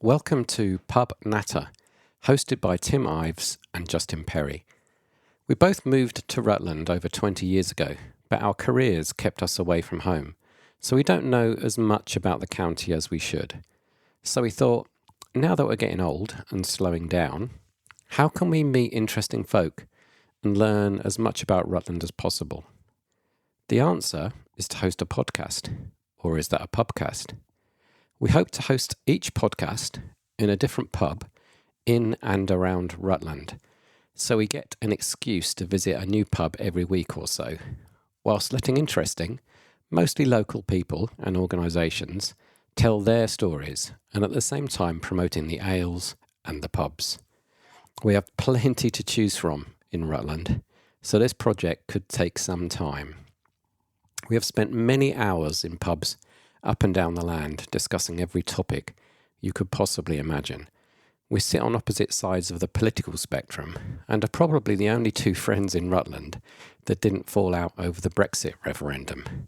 Welcome to Pub Natter, hosted by Tim Ives and Justin Perry. We both moved to Rutland over 20 years ago, but our careers kept us away from home, so we don't know as much about the county as we should. So we thought, now that we're getting old and slowing down, how can we meet interesting folk and learn as much about Rutland as possible? The answer is to host a podcast, or is that a pubcast? We hope to host each podcast in a different pub in and around Rutland, so we get an excuse to visit a new pub every week or so, whilst letting interesting, mostly local people and organisations tell their stories and at the same time promoting the ales and the pubs. We have plenty to choose from in Rutland, so this project could take some time. We have spent many hours in pubs up and down the land discussing every topic you could possibly imagine. We sit on opposite sides of the political spectrum and are probably the only two friends in Rutland that didn't fall out over the Brexit referendum.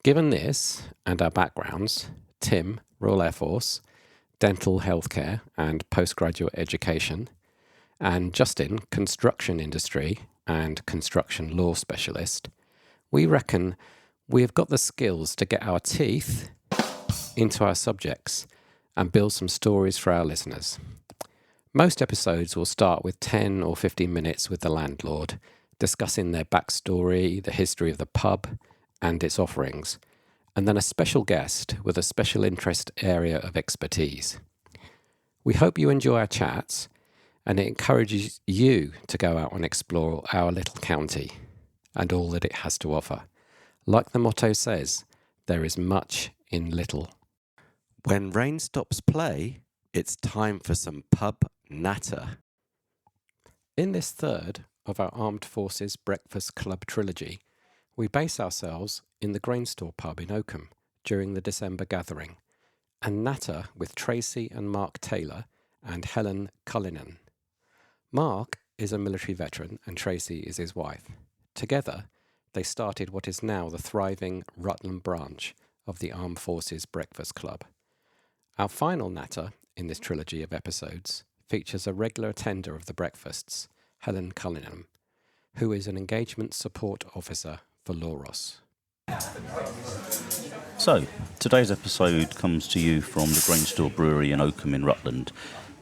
Given this and our backgrounds, Tim, Royal Air Force, dental healthcare and postgraduate education, and Justin, construction industry and construction law specialist, we reckon we have got the skills to get our teeth into our subjects and build some stories for our listeners. Most episodes will start with 10 or 15 minutes with the landlord, discussing their backstory, the history of the pub and its offerings, and then a special guest with a special interest area of expertise. We hope you enjoy our chats and it encourages you to go out and explore our little county and all that it has to offer. Like the motto says, there is much in little. When rain stops play, it's time for some pub natter. In this third of our Armed Forces Breakfast Club trilogy, we base ourselves in the Grainstore pub in Oakham during the December gathering, and natter with Tracey and Mark Taylor and Helen Cullinan. Mark is a military veteran and Tracey is his wife. Together, they started what is now the thriving Rutland Branch of the Armed Forces Breakfast Club. Our final natter in this trilogy of episodes features a regular attender of the breakfasts, Helen Cullinan, who is an engagement support officer for LOROS. So, today's episode comes to you from the Grainstore Brewery in Oakham in Rutland,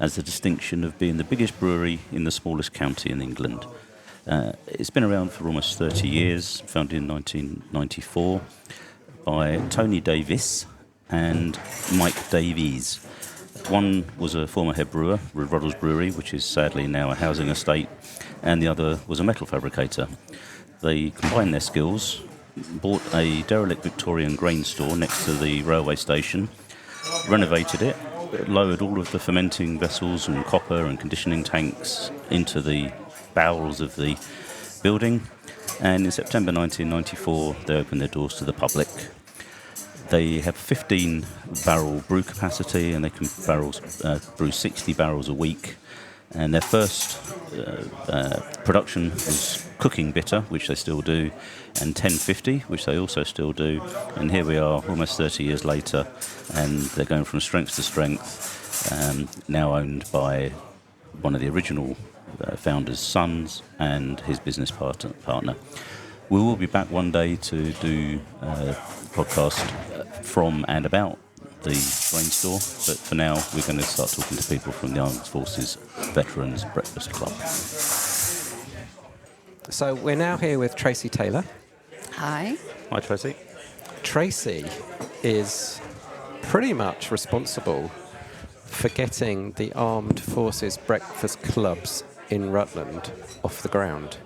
as the distinction of being the biggest brewery in the smallest county in England. It's been around for almost 30 years, founded in 1994 by Tony Davis and Mike Davies. One was a former head brewer with Rutland Brewery, which is sadly now a housing estate, and the other was a metal fabricator. They combined their skills, bought a derelict Victorian grain store next to the railway station, renovated it, lowered all of the fermenting vessels and copper and conditioning tanks into the bowels of the building, and in September 1994 they opened their doors to the public. They have 15 barrel brew capacity and they can brew 60 barrels a week, and their first production was cooking bitter, which they still do, and 1050, which they also still do, and here we are almost 30 years later and they're going from strength to strength, now owned by one of the original founder's sons and his business partner. We will be back one day to do a podcast from and about the Grainstore, but for now we're going to start talking to people from the Armed Forces Veterans Breakfast Club. So we're now here with Tracey Taylor. Hi. Hi, Tracey. Tracey is pretty much responsible for getting the Armed Forces Breakfast Clubs in Rutland off the ground.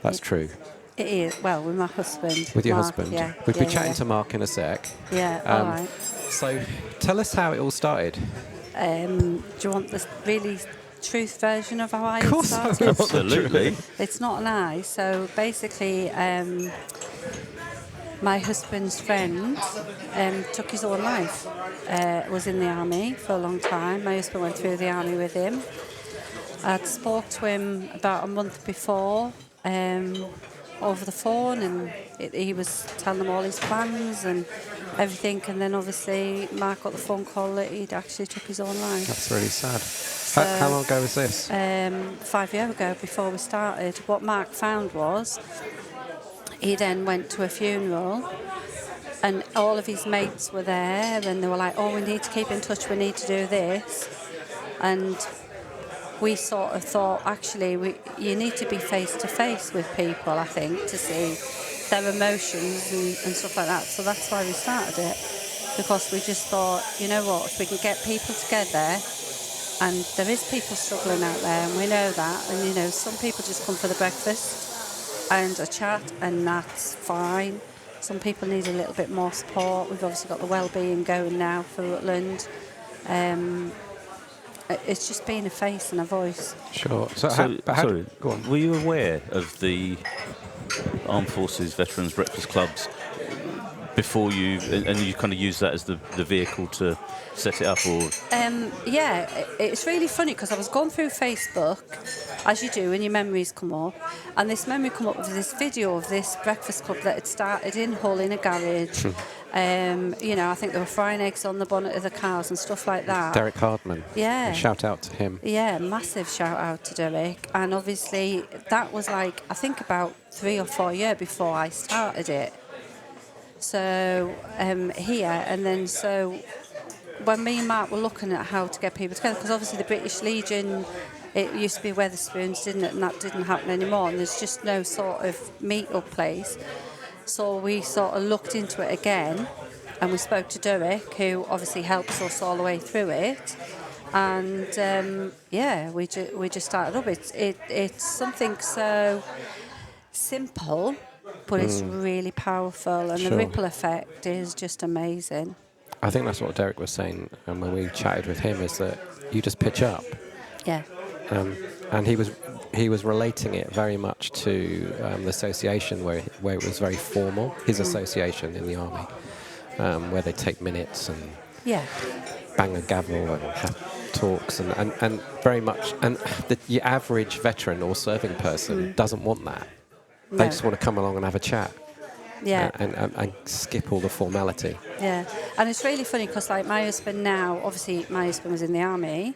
That's true. It is. Well, with my husband. With your Mark, husband. Yeah. We'll be chatting to Mark in a sec. Yeah, all right. So tell us how it all started. Do you want the really truth version of how I Of course started? I will. Absolutely. It's not an I. So basically, my husband's friend took his own life. Was in the army for a long time. My husband went through the army with him. I'd spoke to him about a month before over the phone, and he was telling them all his plans, and everything. And then obviously Mark got the phone call that he'd actually took his own life. That's really sad. How long ago was this? 5 years ago, before we started. What Mark found was he then went to a funeral and all of his mates were there and they were like, oh, we need to keep in touch, we need to do this. And we sort of thought, actually, you need to be face-to-face with people, I think, to see their emotions and stuff like that. So that's why we started it, because we just thought, you know what, if we can get people together, and there is people struggling out there, and we know that, and, you know, some people just come for the breakfast and a chat, and that's fine. Some people need a little bit more support. We've obviously got the wellbeing going now for Rutland. It's just being a face and a voice. Sure. Sorry, go on. were you aware of the Armed Forces Veterans Breakfast Clubs before you, and you kind of used that as the vehicle to set it up, or? Yeah, it's really funny because I was going through Facebook, as you do, and your memories come up, and this memory come up with this video of this breakfast club that had started in Hull in a garage. You know, I think they were frying eggs on the bonnet of the cars and stuff like that. Derek Hardman. Yeah. Shout out to him. Yeah, massive shout out to Derek. And obviously that was like, I think about 3 or 4 years before I started it. So here, and then so when me and Mark were looking at how to get people together, because obviously the British Legion, it used to be Wetherspoons, didn't it? And that didn't happen anymore. And there's just no sort of meet-up place. So we sort of looked into it again, and we spoke to Derek, who obviously helps us all the way through it. And yeah, we just started up. It's something so simple, but it's really powerful, and Sure. the ripple effect is just amazing. I think that's what Derek was saying when we chatted with him, is that you just pitch up. Yeah. And he was relating it very much to the association where it was very formal, his association in the army, where they take minutes and bang a gavel and have talks and very much, and the average veteran or serving person doesn't want that. No. They just want to come along and have a chat. Yeah. And skip all the formality. Yeah. And it's really funny because, like, my husband now, obviously my husband was in the army,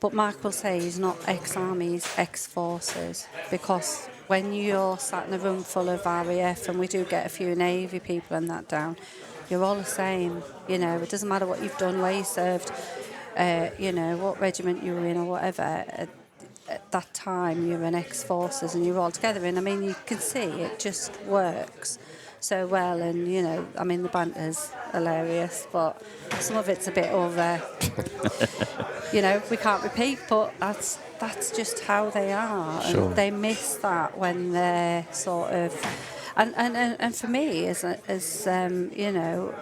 but Mark will say he's not ex-army, he's ex-forces, because when you're sat in a room full of RAF, and we do get a few Navy people and that down, you're all the same. You know, it doesn't matter what you've done, where you served, you know, what regiment you were in or whatever. At that time, you're an ex-forces and you're all together. And I mean, you can see it just works so well. And, you know, I mean, the banter's hilarious, but some of it's a bit over. You know, we can't repeat, but that's just how they are. Sure. And they miss that when they're sort of... And for me, as you know,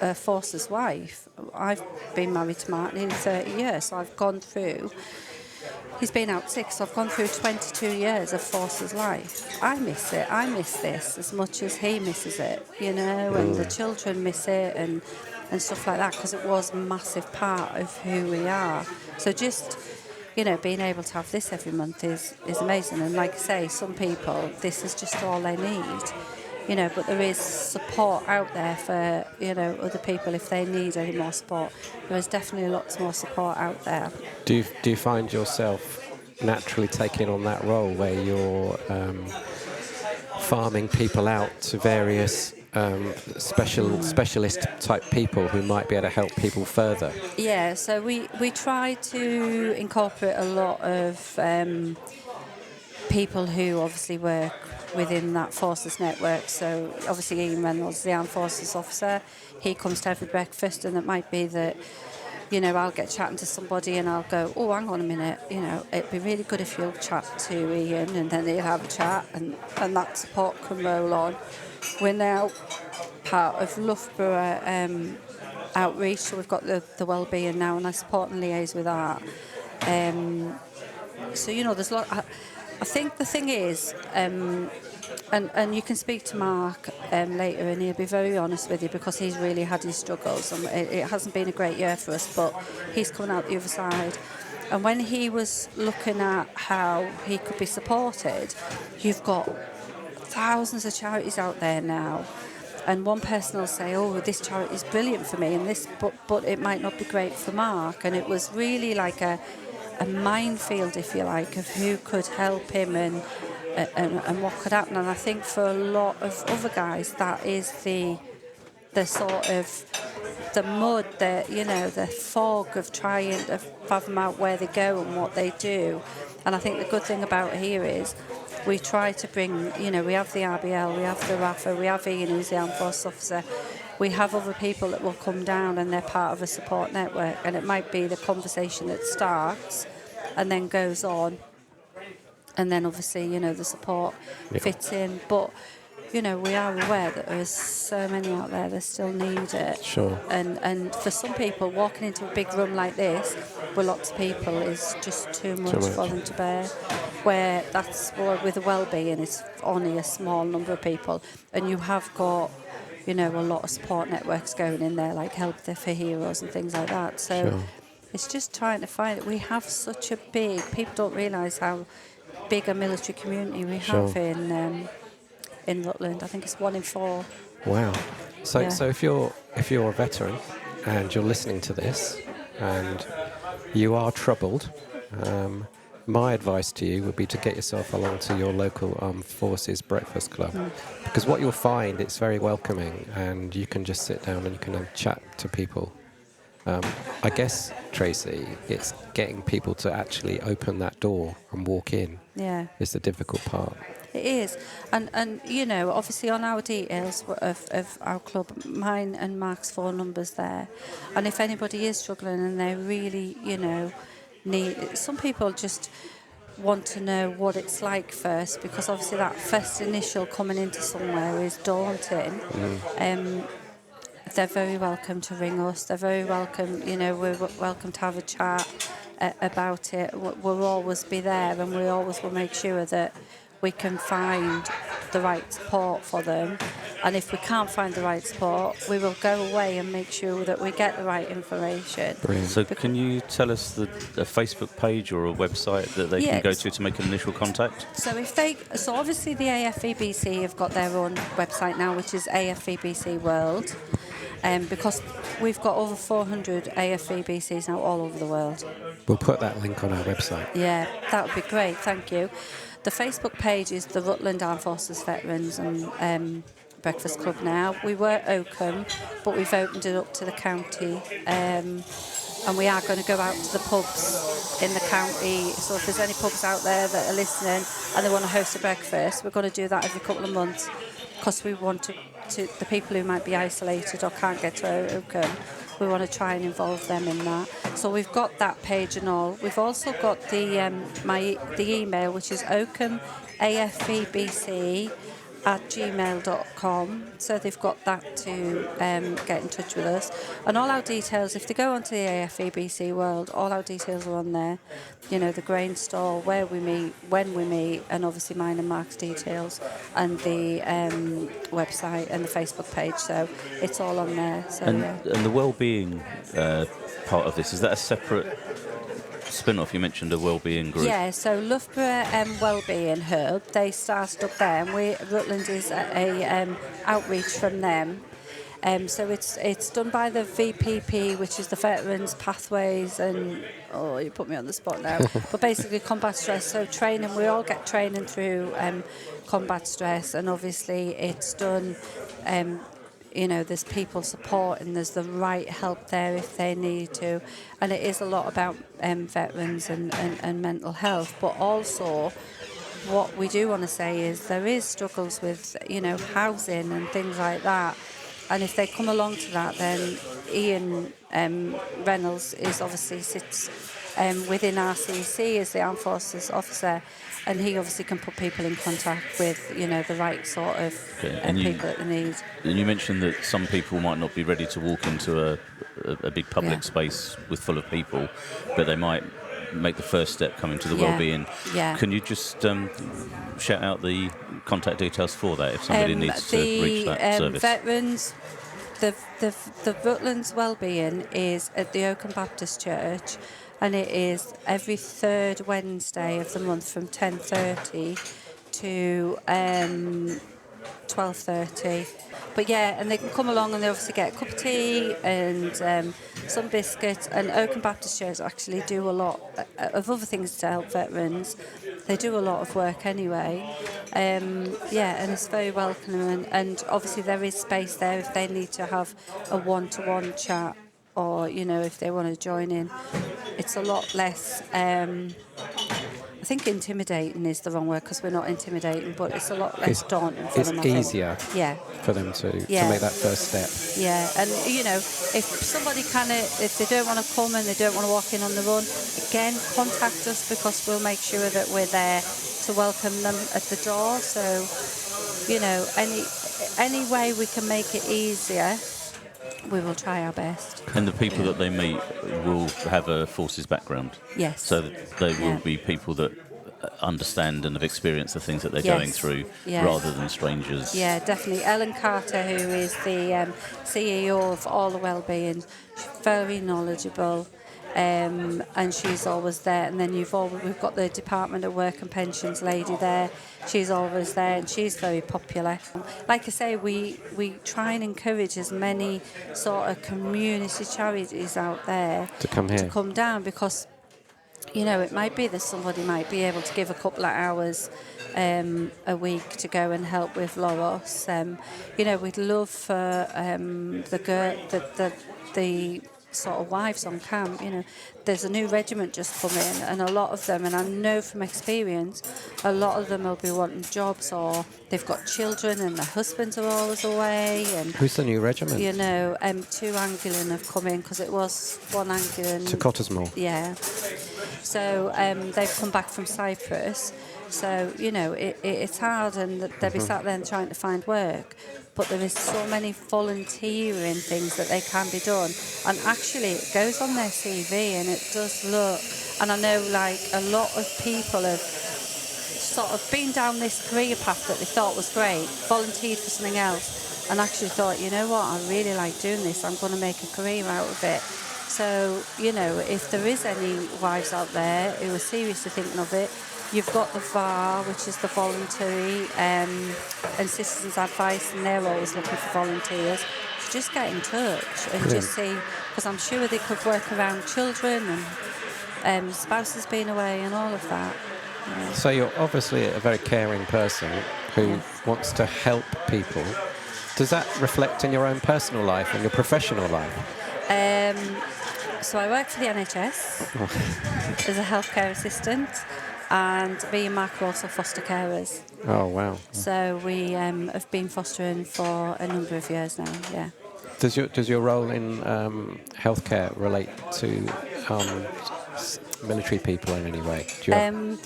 a forces wife, I've been married to Mark nearly 30 years, so I've gone through... He's been out 6, so I've gone through 22 years of forces life. I miss it. I miss this as much as he misses it, you know, and the children miss it and stuff like that, because it was a massive part of who we are. So just, you know, being able to have this every month is amazing. And like I say, some people, this is just all they need, you know, but there is support out there for, you know, other people if they need any more support. There is definitely lots more support out there. Do you find yourself naturally taking on that role where you're farming people out to various specialist type people who might be able to help people further? Yeah, so we try to incorporate a lot of people who obviously work within that forces network. So obviously Ian Reynolds, the Armed Forces officer, he comes to every breakfast, and it might be that, you know, I'll get chatting to somebody and I'll go, oh, hang on a minute, you know, it'd be really good if you'll chat to Ian, and then they'll have a chat, and that support can roll on. We're now part of Loughborough Outreach, so we've got the wellbeing now, and I support and liaise with that. So, you know, there's a lot... I think the thing is, and you can speak to Mark later, and he'll be very honest with you, because he's really had his struggles, and it hasn't been a great year for us, but he's coming out the other side. And when he was looking at how he could be supported, you've got thousands of charities out there now And one person will say, oh, this charity is brilliant for me, and this, but it might not be great for Mark. And it was really like a minefield, if you like, of who could help him and what could happen. And I think for a lot of other guys, that is the sort of the mud, the fog of trying to fathom out where they go and what they do. And I think the good thing about here is we try to bring, we have the RBL, we have the RAFA, we have Ian, who's the Armed Forces officer. We have other people that will come down and they're part of a support network. And it might be the conversation that starts and then goes on. And then obviously, the support fits in. But, we are aware that there's so many out there that still need it. Sure. And for some people, walking into a big room like this with lots of people is just too much for them to bear. Where with the wellbeing, it's only a small number of people. And you have got, a lot of support networks going in there, like Help for Heroes and things like that. So it's just trying to find it. We have such a people don't realise how big a military community we have in Rutland. I think it's 1 in 4. Wow. So if you're a veteran and you're listening to this and you are troubled, my advice to you would be to get yourself along to your local Armed Forces Breakfast Club, because what you'll find, it's very welcoming, and you can just sit down and you can chat to people. I guess, Tracey, it's getting people to actually open that door and walk in is the difficult part. It is. And obviously on our details of our club, mine and Mark's 4 numbers there. And if anybody is struggling and they really, need... Some people just want to know what it's like first, because obviously that first initial coming into somewhere is daunting. They're very welcome to ring us. They're very welcome, we're welcome to have a chat about it. We'll always be there, and we always will make sure that we can find the right support for them. And if we can't find the right support, we will go away and make sure that we get the right information. Brilliant. So can you tell us a Facebook page or a website that they can go to make an initial contact? So obviously the AFVBC have got their own website now, which is AFVBC World. Because we've got over 400 AFVBCs now all over the world. We'll put that link on our website. Yeah, that would be great, thank you. The Facebook page is the Rutland Armed Forces Veterans and Breakfast Club now. We were Oakham, but we've opened it up to the county. And we are going to go out to the pubs in the county. So if there's any pubs out there that are listening and they want to host a breakfast, we're going to do that every couple of months, because we want to the people who might be isolated or can't get to Oakham, we want to try and involve them in that. So we've got that page and all. We've also got the email, which is oakhamafvbc@gmail.com. So they've got that to get in touch with us. And all our details, if they go onto the AFVBC World, all our details are on there. The Grainstore, where we meet, when we meet, and obviously mine and Mark's details, and the website and the Facebook page. So it's all on there. So, and the well-being part of this, is that a separate spin-off? You mentioned a wellbeing group. Yeah, so Loughborough Wellbeing Hub, they started up there, and Rutland is a outreach from them. So it's done by the VPP, which is the Veterans Pathways, and you put me on the spot now. But basically combat stress. So training, we all get training through combat stress, and obviously it's done. There's people support and there's the right help there if they need to. And it is a lot about veterans and mental health. But also, what we do want to say is there is struggles with, housing and things like that. And if they come along to that, then Ian Reynolds sits within RCC as the Armed Forces officer, and he obviously can put people in contact with, the right sort of people that they need. And you mentioned that some people might not be ready to walk into a big public space full of people, but they might make the first step coming to the wellbeing. Yeah. Can you just shout out the contact details for that if somebody needs to reach that service? Veterans, the Rutland's Wellbeing is at the Oakham Baptist Church, and it is every third Wednesday of the month from 10:30 to 12:30. 12:30. But yeah, and they can come along and they obviously get a cup of tea and some biscuits. And Oakham Baptist Church actually do a lot of other things to help veterans. They do a lot of work anyway. Yeah, and it's very welcoming. And obviously there is space there if they need to have a one-to-one chat, or if they want to join in. It's a lot less. I think intimidating is the wrong word, because we're not intimidating, but it's a lot less daunting for them. It's easier Yeah. for them to make that first step. Yeah, and if somebody if they don't want to come and they don't want to walk in on their own, again, contact us, because we'll make sure that we're there to welcome them at the door. So, any way we can make it easier, we will try our best. And the people that they meet will have a forces background. Yes. So that they will be people that understand and have experienced the things that they're going through, rather than strangers. Yeah, definitely. Ellen Carter, who is the CEO of All the Wellbeing, she's very knowledgeable. And she's always there. And then we've got the Department of Work and Pensions lady there. She's always there, and she's very popular. Like I say, we try and encourage as many sort of community charities out there to come down, because it might be that somebody might be able to give a couple of hours a week to go and help with LOROS. We'd love for the sort of wives on camp. There's a new regiment just come in, and a lot of them, and I know from experience, a lot of them will be wanting jobs, or they've got children and their husbands are always away. And who's the new regiment? 2 Anglian have come in, because it was 1 Anglian to Cottesmore. Yeah. So they've come back from Cyprus. So, it's hard, and they'll be sat there trying to find work. But there is so many volunteering things that they can be done. And actually, it goes on their CV, and it does look... And I know, a lot of people have sort of been down this career path that they thought was great, volunteered for something else, and actually thought, you know what, I really like doing this, I'm going to make a career out of it. So, if there is any wives out there who are seriously thinking of it, you've got the VAR, which is the voluntary and citizens advice, and they're always looking for volunteers. So just get in touch and just see, because I'm sure they could work around children and spouses being away and all of that. Yeah. So you're obviously a very caring person who wants to help people. Does that reflect in your own personal life and your professional life? So I work for the NHS as a healthcare assistant, and me and Mark are also foster carers. Oh, wow. So we have been fostering for a number of years now, yeah. Does your role in healthcare relate to military people in any way? Do you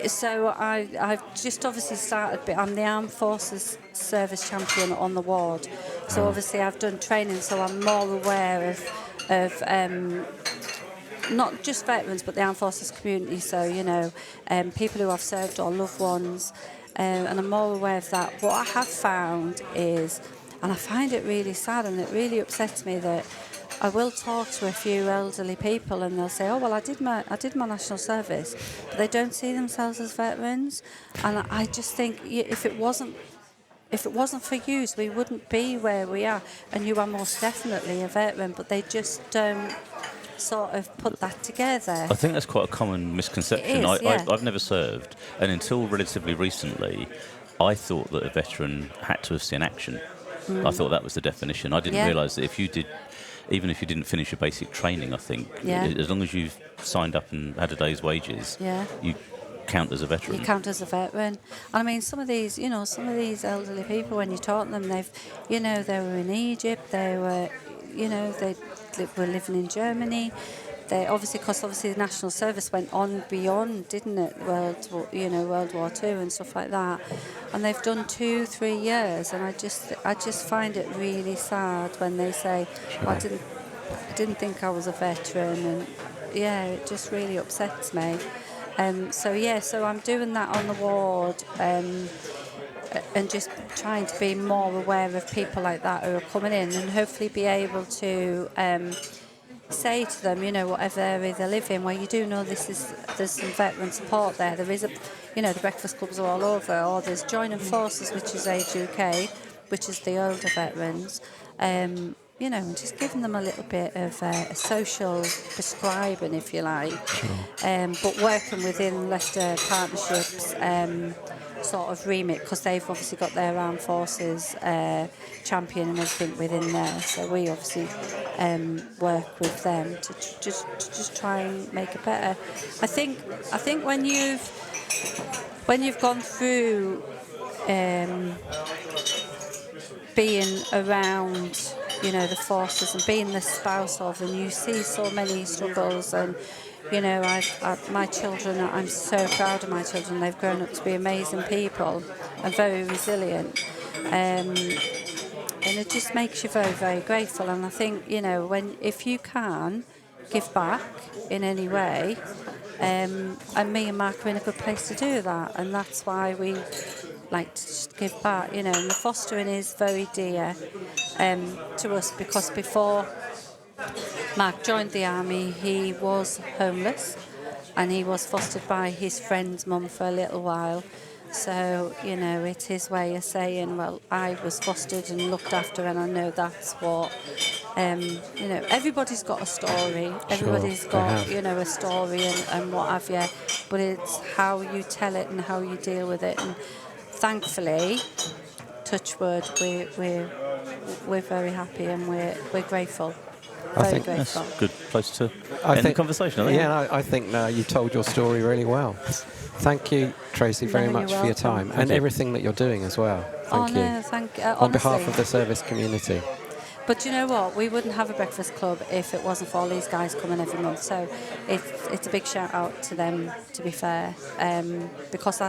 So I've just obviously started, I'm the Armed Forces Service Champion on the ward. So obviously I've done training, so I'm more aware of not just veterans, but the Armed Forces community. So, people who have served or loved ones, and I'm more aware of that. What I have found is, and I find it really sad and it really upsets me, that I will talk to a few elderly people and they'll say, oh, well, I did my national service, but they don't see themselves as veterans. And I just think if it wasn't for you, we wouldn't be where we are. And you are most definitely a veteran, but they just don't sort of put that together. I think that's quite a common misconception. It is, I've never served, and until relatively recently, I thought that a veteran had to have seen action. I thought that was the definition. I didn't realise that even if you didn't finish your basic training, I think, as long as you've signed up and had a day's wages, you count as a veteran. You count as a veteran. And I mean, some of these elderly people, when you talk to them, they were in Egypt, they were living in Germany. They because the national service went on beyond, didn't it? World War II and stuff like that. And they've done 2-3 years, and I just find it really sad when they say, well, I didn't think I was a veteran, and it just really upsets me. So I'm doing that on the ward, and just trying to be more aware of people like that who are coming in, and hopefully be able to say to them, whatever area they live in, well, you do know there's some veteran support there. There is the breakfast clubs are all over. Or there's Joining Forces, which is Age UK, which is the older veterans. And just giving them a little bit of a social prescribing, if you like, but working within Leicester Partnerships sort of remit, because they've obviously got their armed forces champion and everything within there. So we obviously work with them to just try and make it better. I think when you've gone through being around, the forces and being the spouse of, and you see so many struggles, and my children, I'm so proud of my children. They've grown up to be amazing people and very resilient, and it just makes you very, very grateful. And I think if you can give back in any way, and me and Mark are in a good place to do that, and that's why we like to just give back, and the fostering is very dear to us, because before Mark joined the army, he was homeless and he was fostered by his friend's mum for a little while. So, it's his way of saying, well, I was fostered and looked after, and I know that's what, everybody's got a story. Everybody's got, a story and what have you. But it's how you tell it and how you deal with it. And thankfully, touch wood, we're very happy and we're grateful. I think that's a good place to end the conversation. I think you told your story really well. Thank you, Tracey, very much for your time and everything that you're doing as well. Thank you. No, thank you. On behalf of the service community. But you know what? We wouldn't have a breakfast club if it wasn't for all these guys coming every month. So it's a big shout out to them, to be fair. Because,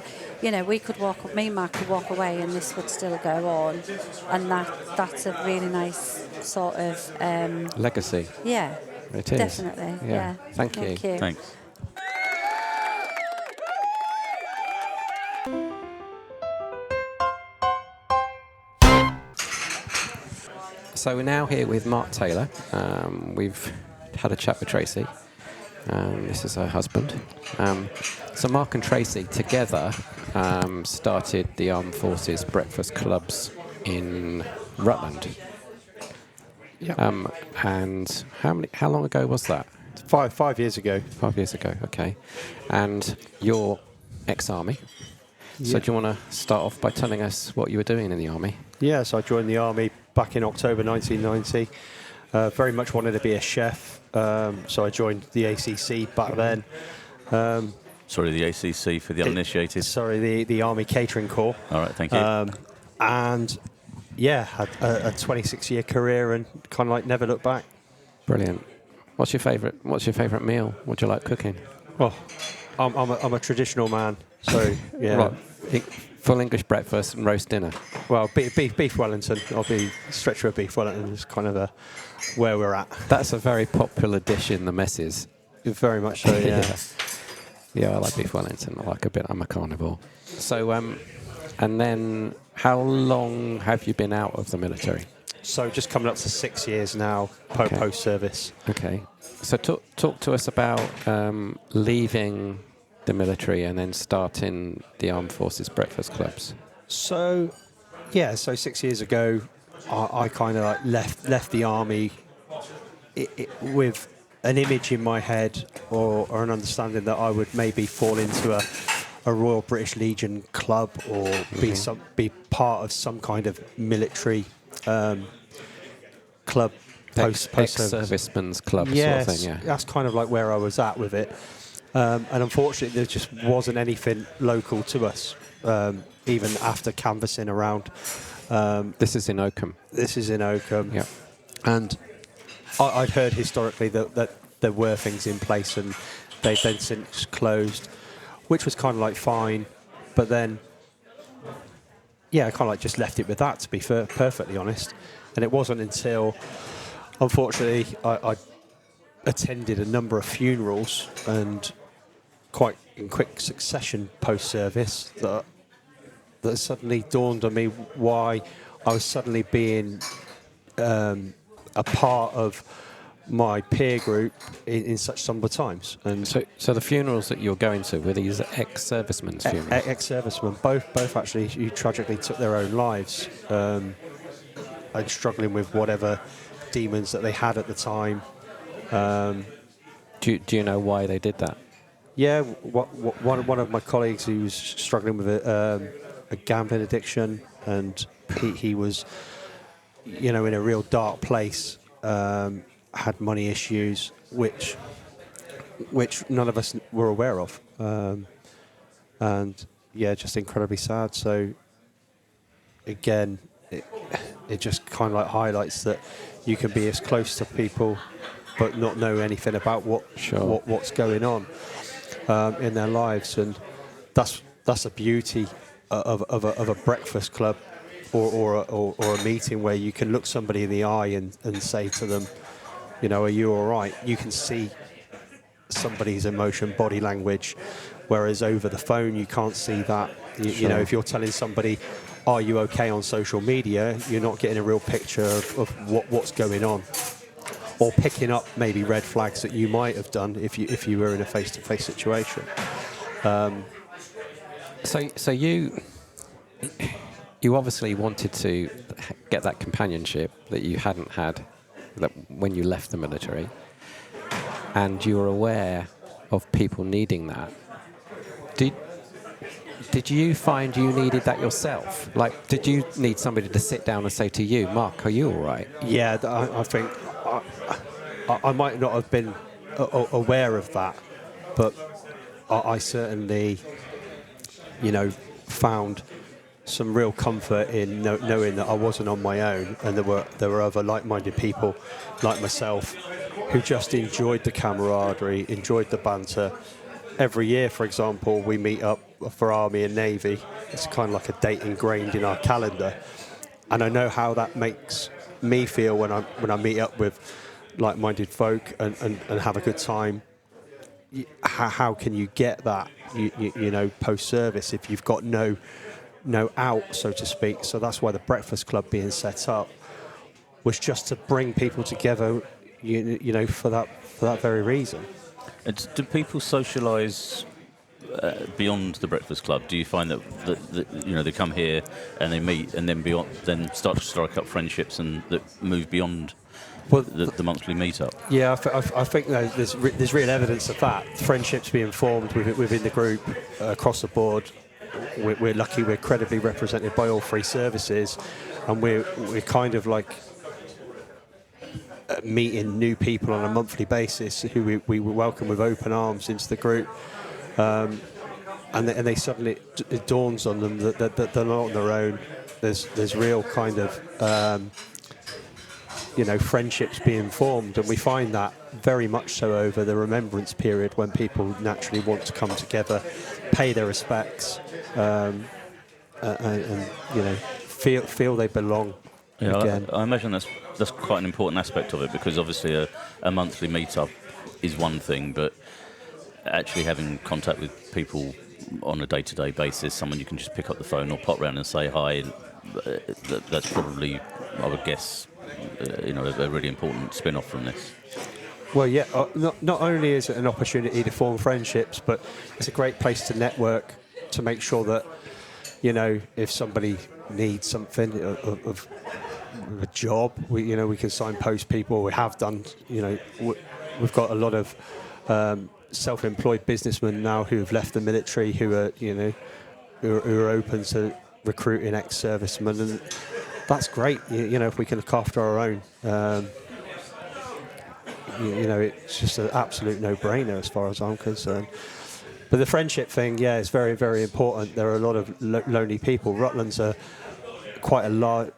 we could me and Mark could walk away and this would still go on. And that's a really nice sort of... legacy. Yeah. It is. Definitely. Yeah. Thank you. Thanks. So we're now here with Mark Taylor. We've had a chat with Tracey. This is her husband. So Mark and Tracey together started the Armed Forces Breakfast Clubs in Rutland. Yeah. And how long ago was that? 5 years ago. 5 years ago, okay. And you're ex-army. So do you want to start off by telling us what you were doing in the army? Yeah, so I joined the army back in October 1990. Very much wanted to be a chef, so I joined the ACC back then. Sorry, the ACC for the uninitiated. Sorry, the Army Catering Corps. All right, thank you. And yeah, had a 26-year career and kind of like never looked back. Brilliant. What's your favourite meal? What do you like cooking? Well, I'm a traditional man, so yeah. Right. Full English breakfast and roast dinner. Well, beef Wellington. I'll be stretcher of beef Wellington is kind of where we're at. That's a very popular dish in the messes. Very much so, yeah. Yeah, I like beef Wellington. I like a bit. I'm a carnivore. So, and then how long have you been out of the military? So just coming up to 6 years now, post-service. Okay. So talk to us about leaving the military and then starting the Armed Forces Breakfast Clubs. So 6 years ago, I kind of like left the army with an image in my head or an understanding that I would maybe fall into a Royal British Legion club or be part of some kind of military club. Ex-servicemen's club sort of thing, yeah. That's kind of like where I was at with it. And unfortunately, there just wasn't anything local to us, even after canvassing around. This is in Oakham. Yeah. And I'd heard historically that there were things in place and they've then since closed, which was kind of like fine. But then, yeah, I kind of like just left it with that, to be perfectly honest. And it wasn't until, unfortunately, I attended a number of funerals and quite in quick succession post-service that suddenly dawned on me why I was suddenly being a part of my peer group in such somber times. And So the funerals that you're going to, were these ex-servicemen's funerals? Ex-servicemen, both actually, who tragically took their own lives, and struggling with whatever demons that they had at the time. Do you know why they did that? Yeah, one of my colleagues who was struggling with a gambling addiction, and he was, in a real dark place, had money issues, which none of us were aware of, and yeah, just incredibly sad. So again, it just kind of like highlights that you can be as close to people, but not know anything about what's going on in their lives, and that's the beauty of a breakfast club or a meeting where you can look somebody in the eye and say to them, are you all right? You can see somebody's emotion, body language, whereas over the phone you can't see that. You know, if you're telling somebody, are you okay, on social media, you're not getting a real picture of what's going on, or picking up maybe red flags that you might have done if you were in a face-to-face situation. So you obviously wanted to get that companionship that you hadn't had when you left the military, and you were aware of people needing that. Did you find you needed that yourself? Like, did you need somebody to sit down and say to you, Mark, are you all right? Yeah, I think I might not have been aware of that, but I certainly, found some real comfort in knowing that I wasn't on my own, and there were other like-minded people like myself who just enjoyed the camaraderie, enjoyed the banter. Every year, for example, we meet up for Army and Navy. It's kind of like a date ingrained in our calendar, and I know how that makes me feel when I meet up with like-minded folk and have a good time. How can you get that, post-service if you've got no out, so to speak? So that's why the Breakfast Club being set up was just to bring people together, for that very reason. And do people socialise beyond the Breakfast Club? Do you find that they come here and they meet, and then start to strike up friendships and that move beyond the monthly meet-up? Yeah, I think there's real evidence of that. Friendships being formed within the group across the board. We're lucky we're credibly represented by all three services, and we're kind of like meeting new people on a monthly basis who we welcome with open arms into the group, and they suddenly, it dawns on them that they're not on their own. There's real kind of friendships being formed, and we find that very much so over the remembrance period, when people naturally want to come together, pay their respects, and feel they belong. Again. I imagine that's quite an important aspect of it, because obviously a monthly meet-up is one thing, but actually having contact with people on a day-to-day basis, someone you can just pick up the phone or pop round and say hi, that's probably, I would guess, a really important spin-off from this. Well, yeah, not only is it an opportunity to form friendships, but it's a great place to network, to make sure that, if somebody needs something of a job, we can signpost people. We have done, we've got a lot of self-employed businessmen now who have left the military, who are, who are open to recruiting ex-servicemen, and that's great. If we can look after our own, it's just an absolute no-brainer as far as I'm concerned. But the friendship thing, yeah, is very, very important. There are a lot of lonely people. Rutland's quite a large,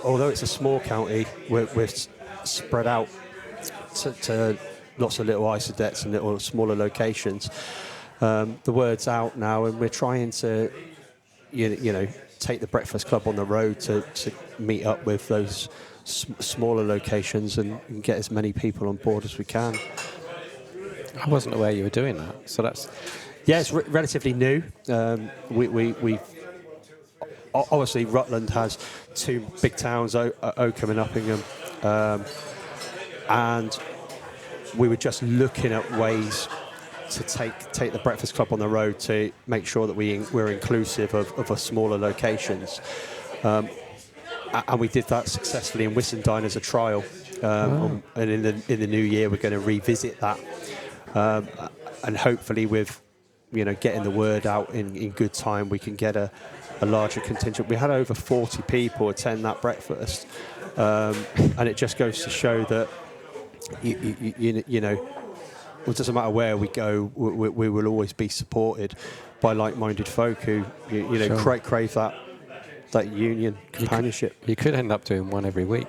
although it's a small county, we're spread out to lots of little isodettes and little smaller locations. The word's out now, and we're trying to, take the Breakfast Club on the road to meet up with those smaller locations and get as many people on board as we can. I wasn't aware you were doing that, so that's... Yeah, it's relatively new. We obviously, Rutland has two big towns, Oakham and Uppingham, and we were just looking at ways to take the Breakfast Club on the road to make sure that we're inclusive of our smaller locations. And we did that successfully in Whissendine as a trial. And in the new year, we're going to revisit that. And hopefully with, getting the word out in good time, we can get a larger contingent. We had over 40 people attend that breakfast. And it just goes to show that, it doesn't matter where we go, we will always be supported by like-minded folk who, Sure. crave that union companionship. You could end up doing one every week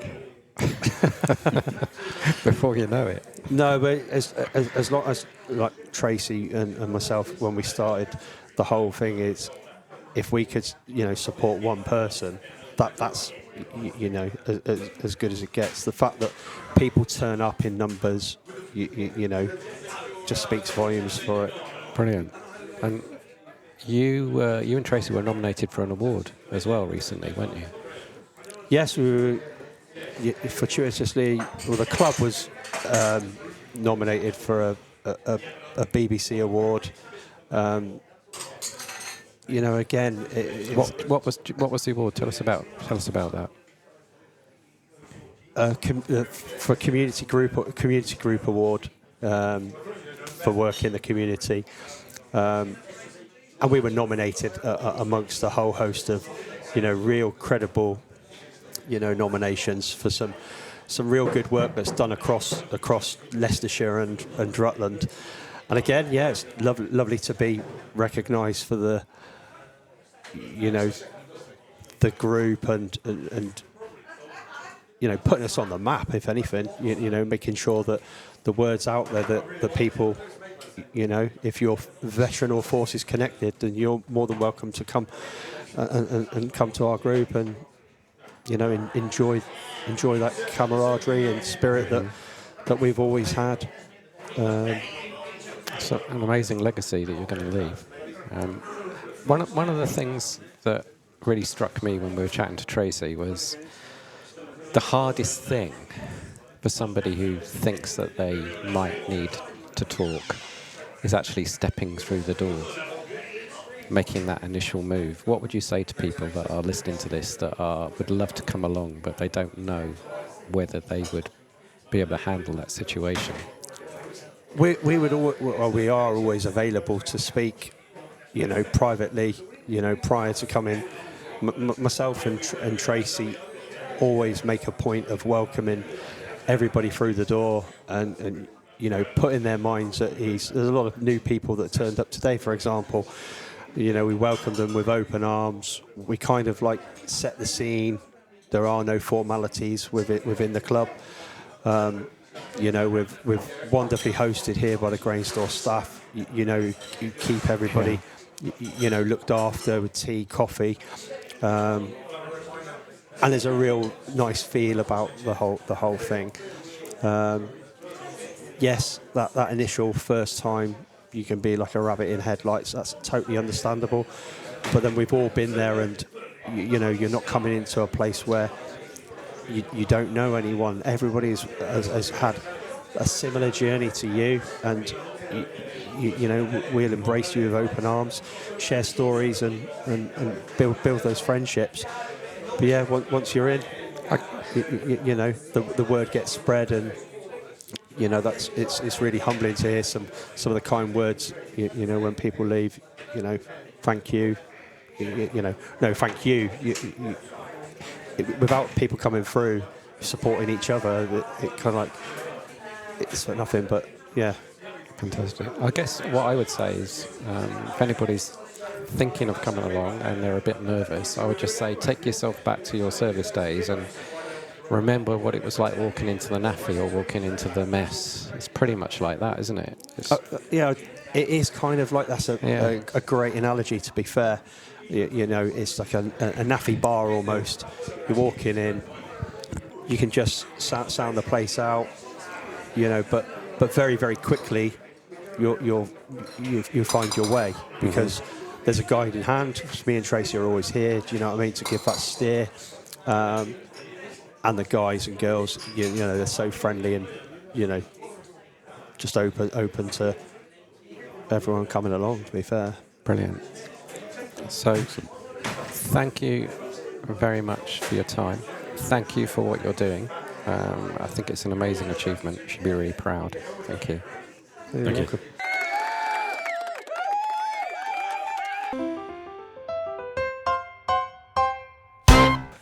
before you know it. No, but as long as, like Tracey and myself, when we started, the whole thing is, if we could, support one person, that's as good as it gets. The fact that people turn up in numbers, just speaks volumes for it. Brilliant. And you and Tracey were nominated for an award as well recently, weren't you? Yes, we were, fortuitously, the club was nominated for a BBC award. Again, What was the award? Tell us about that. For community group award for work in the community, and we were nominated amongst a whole host of real credible nominations for some real good work that's done across Leicestershire and Rutland. And again, it's lovely to be recognised for the group and putting us on the map, if anything, making sure that the word's out there that the people, if you're veteran or forces connected, then you're more than welcome to come and come to our group and, enjoy that camaraderie and spirit that we've always had. It's an amazing legacy that you're going to leave. One of the things that really struck me when we were chatting to Tracey was the hardest thing for somebody who thinks that they might need to talk is actually stepping through the door, making that initial move. What would you say to people that are listening to this that would love to come along, but they don't know whether they would be able to handle that situation? We are always available to speak, privately, prior to coming. Myself and Tracey always make a point of welcoming everybody through the door and putting their minds at ease. There's a lot of new people that turned up today, for example. We welcomed them with open arms. We kind of set the scene. There are no formalities within the club. We're wonderfully hosted here by the Grainstore staff. You keep everybody, looked after with tea, coffee, and there's a real nice feel about the whole thing. Yes, that initial first time you can be like a rabbit in headlights. That's totally understandable. But then we've all been there, and you're not coming into a place where you don't know anyone. Everybody has had a similar journey to you, and we'll embrace you with open arms, share stories, and build those friendships. But yeah, once you're in, the word gets spread, and it's really humbling to hear some of the kind words. When people leave, thank you. No, thank you. Without people coming through, supporting each other, it kind of it's for nothing. But yeah, fantastic. I guess what I would say is, if anybody's thinking of coming along and they're a bit nervous, I would just say take yourself back to your service days and remember what it was like walking into the naffy or walking into the mess. It's pretty much like that, isn't it? It is kind of like that's a great analogy, to be fair. It's like a naffy bar almost. You're walking in, you can just sound the place out, but very, very quickly you'll find your way, because there's a guiding hand. Me and Tracey are always here, do you know what I mean, to give that steer. And the guys and girls, they're so friendly, and just open to everyone coming along, to be fair. Brilliant. So, thank you very much for your time. Thank you for what you're doing. I think it's an amazing achievement. You should be really proud. Thank you. You're Thank you.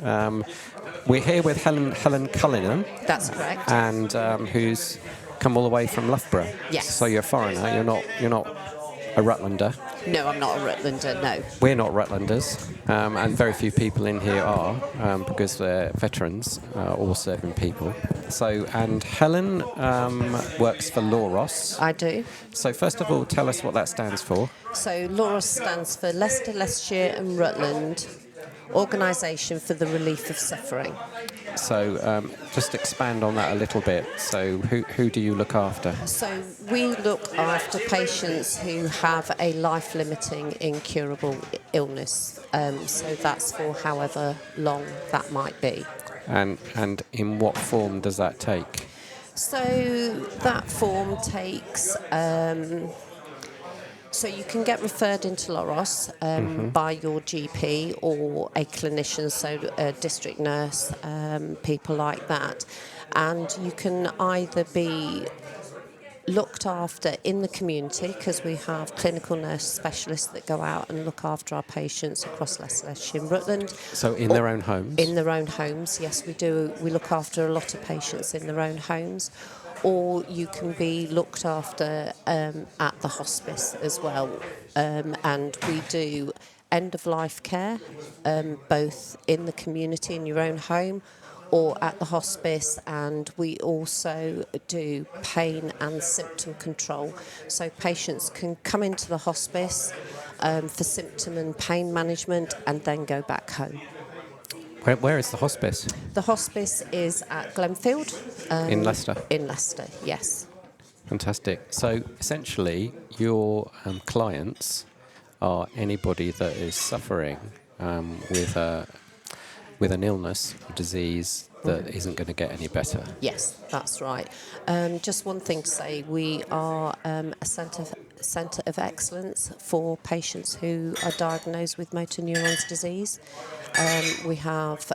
welcome. We're here with Helen Cullinan, That's correct. and who's come all the way from Loughborough. Yes. So you're a foreigner. You're not a Rutlander. No, I'm not a Rutlander, no. We're not Rutlanders, and very few people in here are, because they're veterans, all serving people. So, and Helen works for LOROS. I do. So first of all, tell us what that stands for. So LOROS stands for Leicester, Leicestershire and Rutland Organisation for the Relief of Suffering. So just expand on that a little bit. So who do you look after? So we look after patients who have a life-limiting, incurable illness. So that's for however long that might be. And in what form does that take? So that form takes... So you can get referred into LOROS by your GP or a clinician, so a district nurse, people like that. And you can either be looked after in the community, because we have clinical nurse specialists that go out and look after our patients across Leicestershire and Rutland. So in their own homes? In their own homes, yes, we do. We look after a lot of patients in their own homes. Or you can be looked after at the hospice as well. And we do end-of-life care, both in the community, in your own home, or at the hospice. And we also do pain and symptom control. So patients can come into the hospice for symptom and pain management and then go back home. Where is the hospice? The hospice is at Glenfield. In Leicester? In Leicester, yes. Fantastic. So essentially, your clients are anybody that is suffering with an illness, a disease that isn't going to get any better. Yes, that's right. Just one thing to say, we are a centre of excellence for patients who are diagnosed with motor neurons disease. We have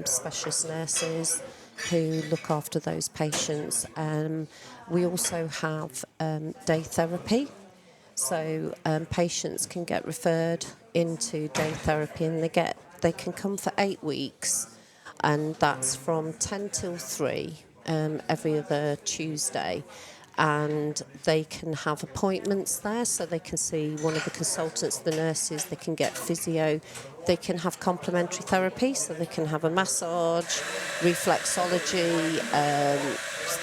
specialist nurses who look after those patients. We also have day therapy. So patients can get referred into day therapy, and they can come for 8 weeks, and that's from 10 till 3 every other Tuesday. And they can have appointments there, so they can see one of the consultants, the nurses, they can get physio, they can have complementary therapy, so they can have a massage, reflexology,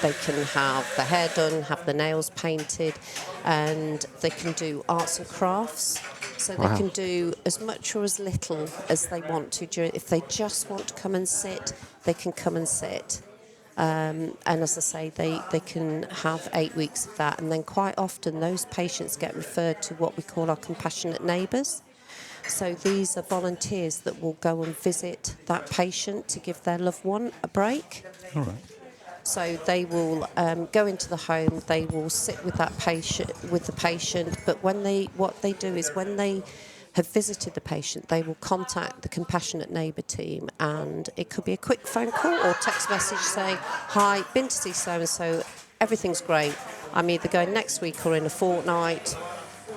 they can have the hair done, have the nails painted, and they can do arts and crafts. So they can do as much or as little as they want to. If they just want to come and sit, they can come and sit. And as I say, they can have 8 weeks of that. And then quite often those patients get referred to what we call our compassionate neighbours. So these are volunteers that will go and visit that patient to give their loved one a break. All right. So they will go into the home, they will sit with that patient, but what they do is when they have visited the patient, they will contact the compassionate neighbour team, and it could be a quick phone call or text message saying, "Hi, been to see so-and-so, everything's great. I'm either going next week or in a fortnight,"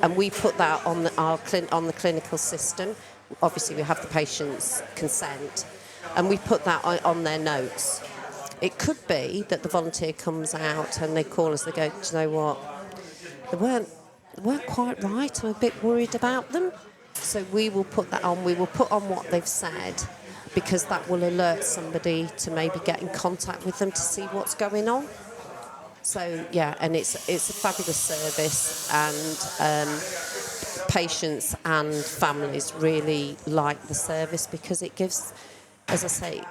and we put that on the clinical system. Obviously, we have the patient's consent, and we put that on their notes. It could be that the volunteer comes out and they call us, they go, "Do you know what? They weren't quite right. I'm a bit worried about them." So we will put that on. We will put on what they've said, because that will alert somebody to maybe get in contact with them to see what's going on. So yeah, and it's a fabulous service, and patients and families really like the service because it gives, as I say,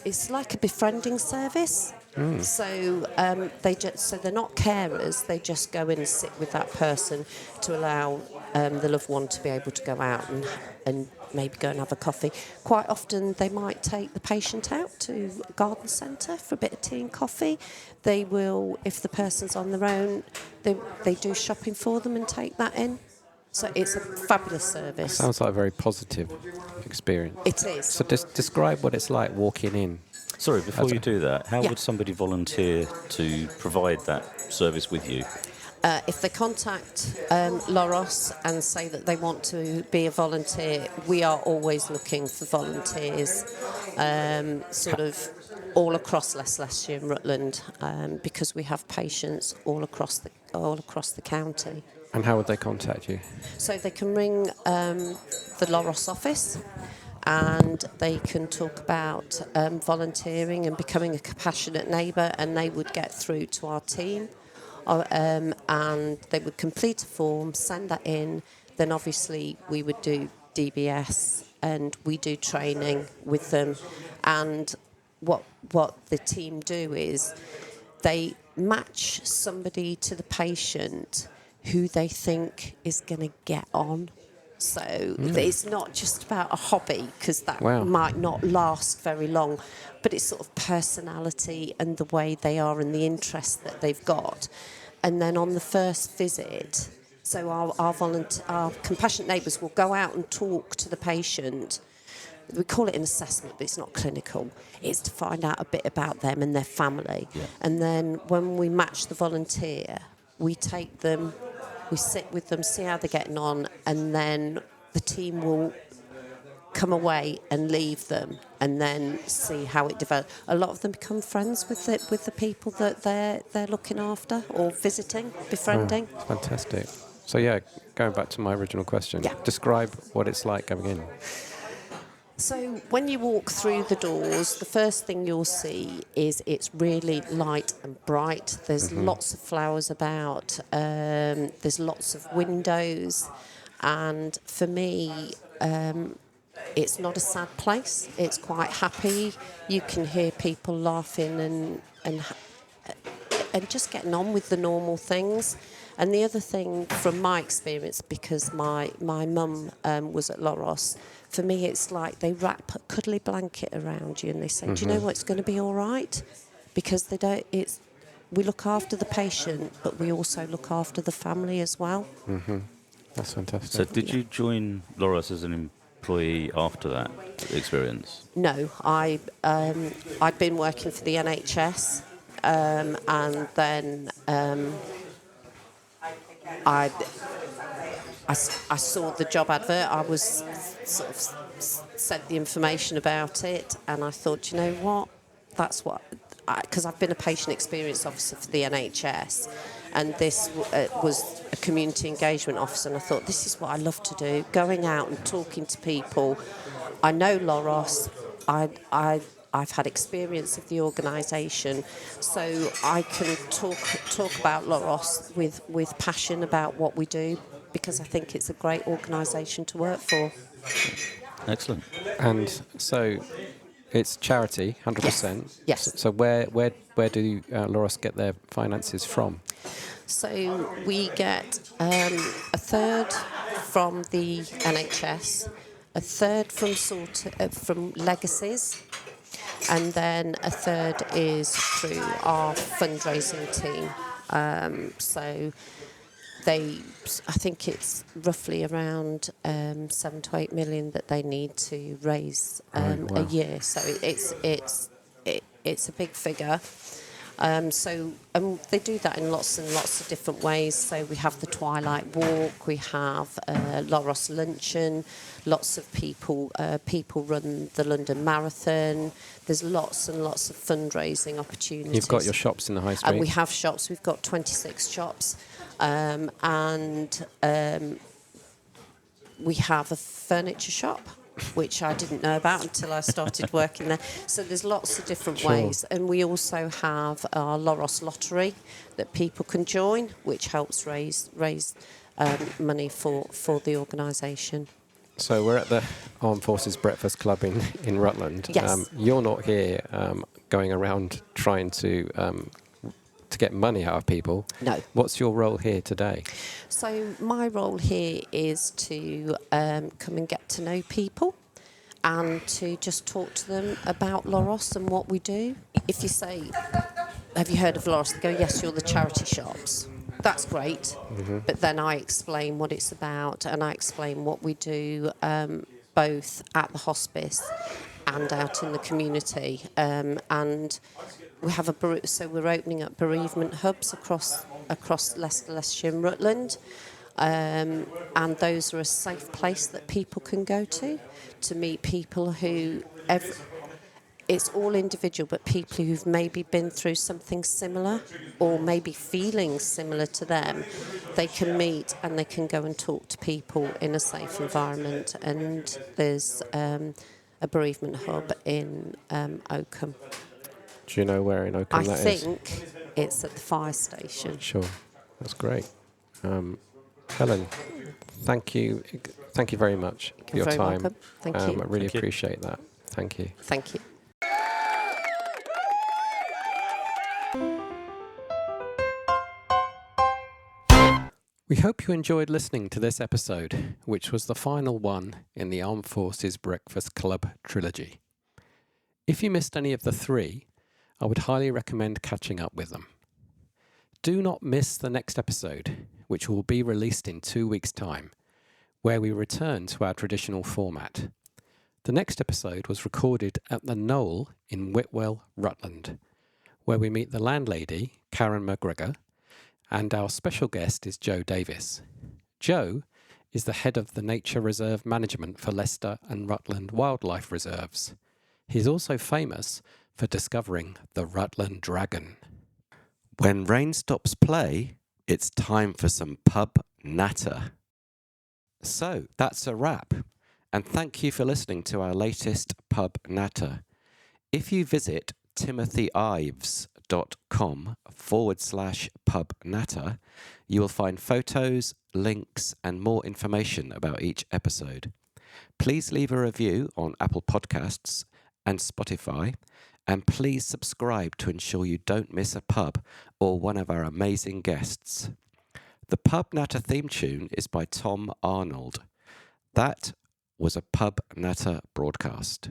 it's like a befriending service. So they're not carers. They just go in and sit with that person to allow the loved one to be able to go out and maybe go and have a coffee. Quite often they might take the patient out to a garden centre for a bit of tea and coffee. They will, if the person's on their own, they do shopping for them and take that in. So it's a fabulous service. Sounds like a very positive experience. It is. So describe what it's like walking in. Sorry, before you do that, how Yeah. would somebody volunteer to provide that service with you? If they contact LOROS and say that they want to be a volunteer, we are always looking for volunteers, sort of all across Leicestershire and Rutland, because we have patients all across the county. And how would they contact you? So they can ring the LOROS office, and they can talk about volunteering and becoming a compassionate neighbour, and they would get through to our team, and they would complete a form, send that in. Then obviously we would do DBS, and we do training with them. And what the team do is they match somebody to the patient who they think is going to get on. So it's not just about a hobby, because that might not last very long, but it's sort of personality and the way they are and the interest that they've got. And then on the first visit, so our compassionate neighbours will go out and talk to the patient. We call it an assessment, but it's not clinical. It's to find out a bit about them and their family. Yeah. And then when we match the volunteer, we take them, we sit with them, see how they're getting on, and then the team will come away and leave them, and then see how it develops. A lot of them become friends with the people that they're looking after or visiting, befriending. Oh, fantastic. So yeah, going back to my original question, describe what it's like going in. So when you walk through the doors, the first thing you'll see is it's really light and bright. There's lots of flowers about. There's lots of windows. And for me, it's not a sad place. It's quite happy. You can hear people laughing and just getting on with the normal things. And the other thing, from my experience, because my mum was at LOROS, for me it's like they wrap a cuddly blanket around you and they say, do you know what, it's going to be all right? Because we look after the patient, but we also look after the family as well. That's fantastic. So did you join LOROS as an employee after that experience? No, I'd been working for the NHS, and then I saw the job advert. I was sort of sent the information about it, and I thought, you know what, that's what, because I've been a patient experience officer for the NHS, and this was a community engagement officer, and I thought, this is what I love to do, going out and talking to people. I know LOROS. I've had experience of the organisation, so I can talk about LOROS with passion about what we do, because I think it's a great organisation to work for. Excellent. And so it's charity, 100%. Yes. So where do LOROS get their finances from? So we get a third from the NHS, a third from legacies, and then a third is through our fundraising team. So I think it's roughly around 7 to 8 million that they need to raise a year. So it's a big figure. So they do that in lots and lots of different ways. So we have the Twilight Walk, we have LOROS Luncheon, lots of people run the London Marathon. There's lots and lots of fundraising opportunities. You've got your shops in the high street. And we have shops. We've got 26 shops. And we have a furniture shop, which I didn't know about until I started working there. So there's lots of different ways. And we also have our LOROS lottery that people can join, which helps raise money for the organisation. So we're at the Armed Forces Breakfast Club in Rutland. Yes. You're not here going around trying to to get money out of people. No. What's your role here today? So my role here is to come and get to know people and to just talk to them about LOROS and what we do. If you say, have you heard of LOROS? They go, yes, you're the charity shops. That's great. But then I explain what it's about and I explain what we do both at the hospice and out in the community. And we have so we're opening up bereavement hubs across Leicester, Leicestershire and Rutland. And those are a safe place that people can go to meet people who... It's all individual, but people who've maybe been through something similar or maybe feeling similar to them, they can meet and they can go and talk to people in a safe environment. And there's a bereavement hub in Oakham. Do you know where in Oakham that is? I think it's at the fire station. Sure, that's great. Helen, thank you very much for your You're very time. welcome. Thank you. I really Thank you. appreciate that. Thank you. Thank you. We hope you enjoyed listening to this episode, which was the final one in the Armed Forces Breakfast Club trilogy. If you missed any of the 3, I would highly recommend catching up with them. Do not miss the next episode, which will be released in 2 weeks' time, where we return to our traditional format. The next episode was recorded at the Knoll in Whitwell, Rutland, where we meet the landlady, Karen McGregor, and our special guest is Joe Davis. Joe is the head of the Nature Reserve Management for Leicester and Rutland Wildlife Reserves. He is also famous for discovering the Rutland Dragon. When rain stops play, it's time for some pub natter. So that's a wrap, and thank you for listening to our latest pub natter. If you visit timothyives.com/pub natter, you will find photos, links, and more information about each episode. Please leave a review on Apple Podcasts and Spotify, and please subscribe to ensure you don't miss a pub or one of our amazing guests. The Pub Natter theme tune is by Tom Arnold. That was a Pub Natter broadcast.